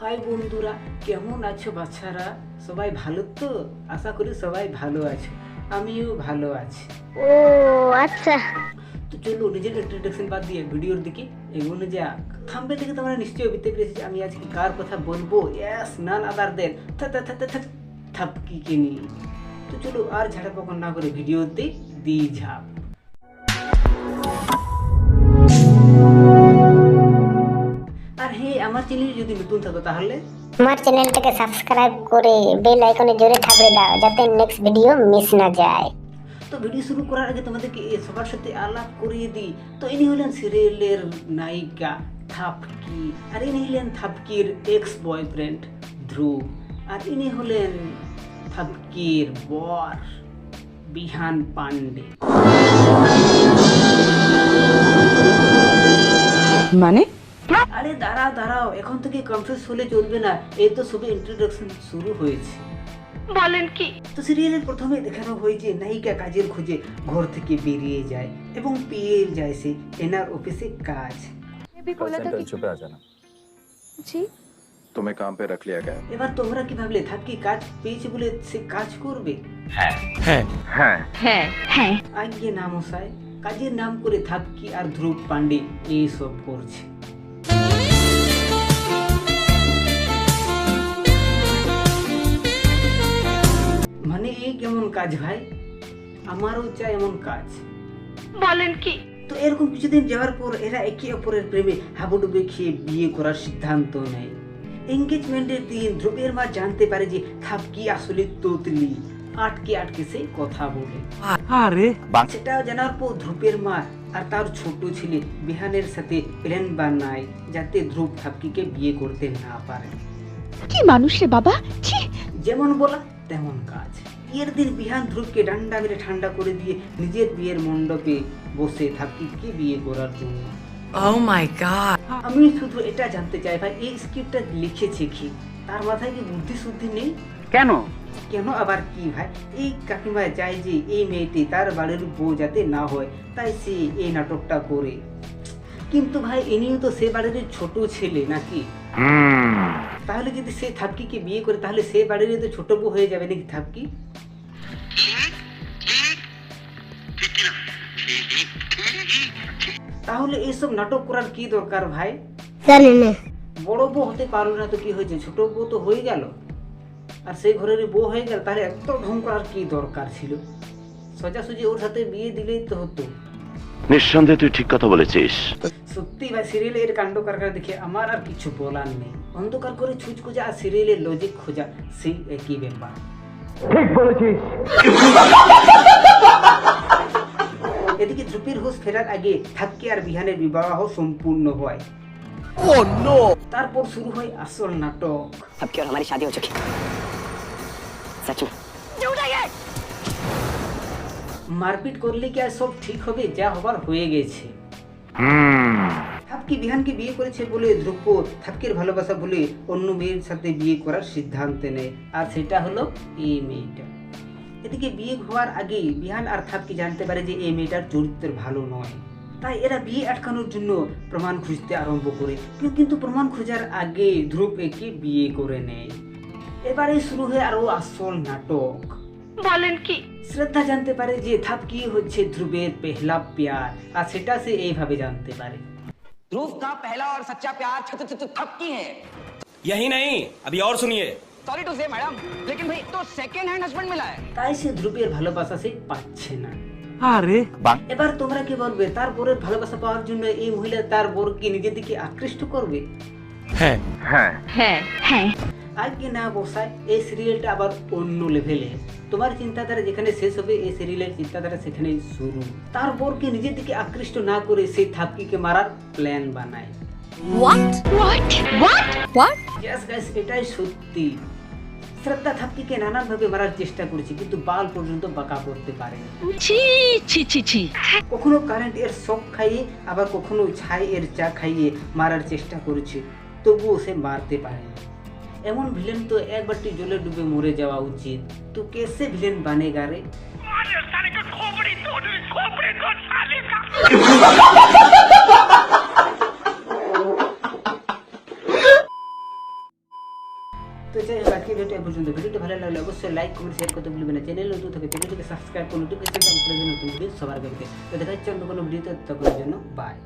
High বন্ধুরা, কেমন আছো বাচ্চারা? সবাই ভালো তো? আশা করি সবাই ভালো আছো, আমিও ভালো আছি। ও আচ্ছা, তো চলো নিজের ইন্ট্রোডাকশন বাদ দিয়ে ভিডিওর দিকে এগোনো যাক। থাম্বনেল থেকে তোমরা নিশ্চয়ই বুঝতে পেরেছি আমি আজকে কার কথা বলবো। ইয়েস, নান আদার দেন থাপকিকে নিয়ে। তো চলো আর ঝাড়া পকন না করে ভিডিওতে দি ঝাপ। আর হ্যাঁ, আমার চ্যানেলে যদি নতুন থাকো তাহলে আমার চ্যানেলটাকে সাবস্ক্রাইব করে বেল আইকনে জোরে থাপড়ে দাও যাতে নেক্সট ভিডিও মিস না যায়। তো ভিডিও শুরু করার আগে তোমাদেরকে সবার সাথে আলাপ করিয়ে দিই। তো ইনি হলেন সিরিয়ালের নায়িকা থাপকি, আর ইনি হলেন থাপকির এক্স বয়ফ্রেন্ড ধ্রুব, আর ইনি হলেন থাপকির বর বিহান পান্ডে। মানে আরে দাঁড়াও, এখন থেকে কনফিউজ হলে চলবে না, এই তো সবে ইন্ট্রোডাকশন শুরু হয়েছে। বলেন কি? তো সিরিয়ালের প্রথমে দেখানো হয় যে নায়িকা কাজের খোঁজে ঘর থেকে বেরিয়ে যায় এবং পেয়ে যায় সে এনার অফিসে কাজ। छुपे आ जाना জি, तुम्हें काम पे रख लिया गया এবার তোমরা কি ভাবলে থাপকি কাজ পেয়েছে বলে সে কাজ করবে? হ্যাঁ হ্যাঁ, আজ্ঞে না মশাই, কাজের নাম করে থাপকি আর ধ্রুব পান্ডে এইসব করছে। মানে এই কেমন কাজ ভাই? আমারও চাই এমন কাজ। বলেন কি? তো এরকম কিছুদিন যাওয়ার পর এরা একে অপরের প্রেমে হাবুডুবু খেয়ে বিয়ে করার সিদ্ধান্ত নেয়। এঙ্গেজমেন্টের দিন ধ্রুবের মা জানতে পারে যে থাপকি আসলে তোতলি, আটকে সে কথা বলে। আরে সেটা জানার পর ধ্রুবের মা আর তার ছোট ছেলে বিহানের সাথে প্ল্যান বানায় যাতে ধ্রুব থাপকিকে বিয়ে করতে না পারে। কি মানুষ রে বাবা, ছি। যেমন বলা তেমন কাজ। বিয়ের দিন বিহান ধ্রুবকে ডান্ডা মেরে ঠান্ডা করে দিয়ে নিজের বিয়ের মণ্ডপে বসে থাপকিকে বিয়ে করার জন্য। Oh my god. আমি শুধু এটা জানতে চাই ভাই, এই স্ক্রিপ্টটা লিখেছে কি? তার মাথায় কি বুদ্ধি শুদ্ধি নেই? কেন আবার কি ভাই? এই কাকিমা চায় যে এই মেয়েটি তার বাড়ির বউ যাতে না হয়, তাই সে এই নাটকটা করে। কিন্তু ভাই ইনিও তো সে বাড়ির ছোট ছেলে নাকি? তাহলে যদি সে থাপকিকে বিয়ে করে তাহলে সে বাড়ির তো ছোট বউ হয়ে যাবে নাকি থাপকি? তাহলে এইসব নাটক করার কি দরকার ভাই? জানি না, বড় বউ হতে পারলো না তো কি হয়েছে, ছোট বউ তো হয়ে গেল, আর সেই ঘরের বউ হয়ে গেল, তাহলে এত ঢং করার কি দরকার ছিল? সোজাসুজি ওর সাথে বিয়ে দিলেই তো হতো। নিঃসন্দেহে তুই ঠিক কথা বলেছিস। সত্যি ভাই, সিরিয়ালে এর কাণ্ড কারখানা দেখে আমার আর কিছু বলার নেই। অন্ধকার করে ছুঁচ খোঁজা আর সিরিয়ালের লজিক খোঁজা সেই একই ব্যাপার। ঠিক বলেছিস। এদিকে ধ্রুবের হুঁশ ফেরার আগে থাপকি আর বিহানের বিবাহ সম্পূর্ণ হয়। তারপর শুরু হয় আসল নাটক। सबकी और हमारी शादी हो चुकी सच में মারপিট করলে কি আর সব ঠিক হবে? যা হবার হয়ে গেছে। থাপকি বিহানকে বিয়ে করেছে বলে ধ্রুব থাপকির ভালোবাসা বলে অন্য মেয়ের সাথে বিয়ে করার সিদ্ধান্ত নেয়, আর সেটা হলো এই মেয়েটা। এদিকে বিয়ে হওয়ার আগে বিহান আর থাপকি জানতে পারে যে এই মেয়েটার চরিত্র ভালো নয়, তাই এরা বিয়ে আটকানোর জন্য প্রমাণ খুঁজতে আরম্ভ করে। কিন্তু প্রমাণ খোঁজার আগে ধ্রুব একে বিয়ে করে নেয়। এবারে শুরু হয় আরো আসল নাটক। বলেন কি? শ্রদ্ধা জানতে পারে যে থাপকি হচ্ছে ধ্রুবের পেহলা প্যার, আর সেটা সে এইভাবে জানতে পারে। ध्रुव का पहला और सच्चा प्यार थपकी है। यही नहीं, अभी और सुनिए। सॉरी टू से मैडम, लेकिन भाई तो सेकंड हैंड हस्बैंड मिला है। তাই সে ধ্রুবের ভালোবাসা সে পাচ্ছে না। আরে এবার তোমরা কি বলবে? তার বরের ভালোবাসা পাওয়ার জন্য এই মহিলা তার বরকে নিজের দিকে আকৃষ্ট করবে? হ্যাঁ হ্যাঁ, আজকে না বসায়, এই সিরিয়ালটা আবার অন্য লেভেলে। তোমার চিন্তাধারা যেখানে শেষ হবে এই সিরিয়ালের চিন্তাধারা সেখানে শুরু। তার বরকে নিজের দিকে আকৃষ্ট না করে সেই থাপকিকে মারার প্ল্যান বানায়। Yes guys, এটাই সত্যি। শ্রদ্ধা থাপকিকে নানানভাবে মারার চেষ্টা করেছে কিন্তু বাল পর্যন্ত বাঁকা করতে পারে না। ছি ছি ছি ছি। কখনো কারেন্ট এর শক খাইয়ে আবার কখনো ছাই এর চা খাইয়ে মারার চেষ্টা করেছে, তবুও সে মারতে পারে না। এমন ভিলেন তো এক বাটি জলে ডুবে মরে যাওয়া উচিত। তো কেসে ভিলেন বানেগা রে? তো যাই হোক আজকে ভিডিওটা এই পর্যন্ত। ভিডিওটা ভালো লাগলে অবশ্যই লাইক কমেন্ট শেয়ার করতে ভুলবেন না। চ্যানেল নতুন থাকে চ্যানেলটিকে সাবস্ক্রাইব করে নোটিফিকেশন অন করে দিন নতুন ভিডিও সবার আগে পেতে। তো দেখা হচ্ছে অন্য কোনো ভিডিওতে, ততক্ষণের জন্য বাই।